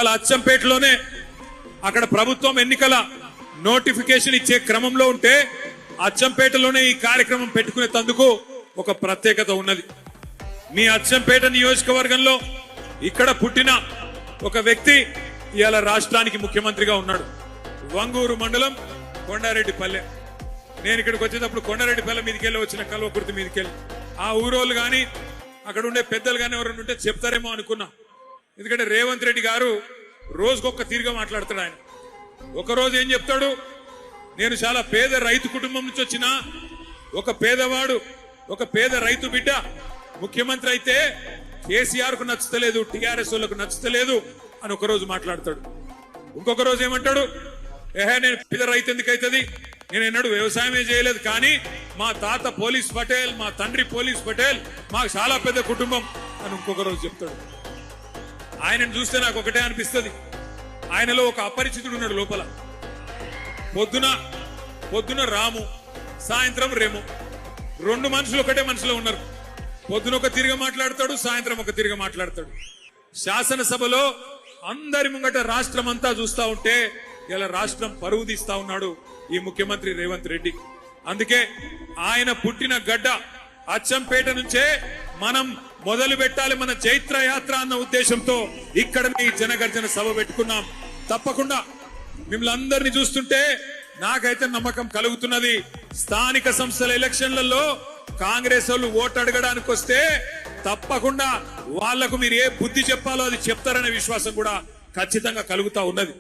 ఇవాళ అచ్చంపేటలోనే అక్కడ ప్రభుత్వం ఎన్నికల నోటిఫికేషన్ ఇచ్చే క్రమంలో ఉంటే అచ్చంపేటలోనే ఈ కార్యక్రమం పెట్టుకునే తందుకు ఒక ప్రత్యేకత ఉన్నది. మీ అచ్చంపేట నియోజకవర్గంలో ఇక్కడ పుట్టిన ఒక వ్యక్తి ఇవాళ రాష్ట్రానికి ముఖ్యమంత్రిగా ఉన్నాడు. వంగూరు మండలం కొండారెడ్డిపల్లె. నేను ఇక్కడికి వచ్చేటప్పుడు కొండారెడ్డిపల్లె మీదకెళ్ళి వచ్చిన కల్వకుర్తి మీదకెళ్ళి ఆ ఊరోళ్ళు గాని అక్కడ ఉండే పెద్దలు గాని ఎవరైనా ఉంటే చెప్తారేమో అనుకున్నా. ఎందుకంటే రేవంత్ రెడ్డి గారు రోజుకొక తీరుగా మాట్లాడతాడు. ఆయన ఒక రోజు ఏం చెప్తాడు, నేను చాలా పేద రైతు కుటుంబం నుంచి వచ్చిన ఒక పేదవాడు, ఒక పేద రైతు బిడ్డ ముఖ్యమంత్రి అయితే కేసీఆర్ కు నచ్చుతలేదు, టీఆర్ఎస్ వాళ్ళకు నచ్చుతలేదు అని ఒక రోజు మాట్లాడతాడు. ఇంకొక రోజు ఏమంటాడు, నేను పేద రైతు ఎందుకు అవుతుంది, నేను ఎన్నడూ వ్యవసాయమే చేయలేదు, కానీ మా తాత పోలీస్ పటేల్, మా తండ్రి పోలీస్ పటేల్, మాకు చాలా పెద్ద కుటుంబం అని ఇంకొక రోజు చెప్తాడు. ఆయనను చూస్తే నాకు ఒకటే అనిపిస్తుంది, ఆయనలో ఒక అపరిచితుడు ఉన్నాడు లోపల. పొద్దున రాము, సాయంత్రం రేము, రెండు మనుషులు ఒకటే మనుషులో ఉన్నారు. పొద్దున ఒక తిరిగి మాట్లాడతాడు, సాయంత్రం ఒక తిరిగి మాట్లాడతాడు. శాసనసభలో అందరి ముంగట రాష్ట్రం అంతా చూస్తా ఉంటే ఇలా రాష్ట్రం పరువు తీస్తా ఉన్నాడు ఈ ముఖ్యమంత్రి రేవంత్ రెడ్డి. అందుకే ఆయన పుట్టిన గడ్డ అచ్చంపేట నుంచే మనం మొదలు పెట్టాలి మన చైత్ర యాత్ర అన్న ఉద్దేశంతో ఇక్కడ ఈ జనగర్జన సభ పెట్టుకున్నాం. తప్పకుండా మిమ్మల్ని అందరినీ చూస్తుంటే నాకైతే నమ్మకం కలుగుతున్నది, స్థానిక సంస్థల ఎలక్షన్లలో కాంగ్రెస్ వాళ్ళు ఓటు అడగడానికి వస్తే తప్పకుండా వాళ్లకు మీరు ఏ బుద్ధి చెప్పాలో అది చెప్తారనే విశ్వాసం కూడా ఖచ్చితంగా కలుగుతా ఉన్నది.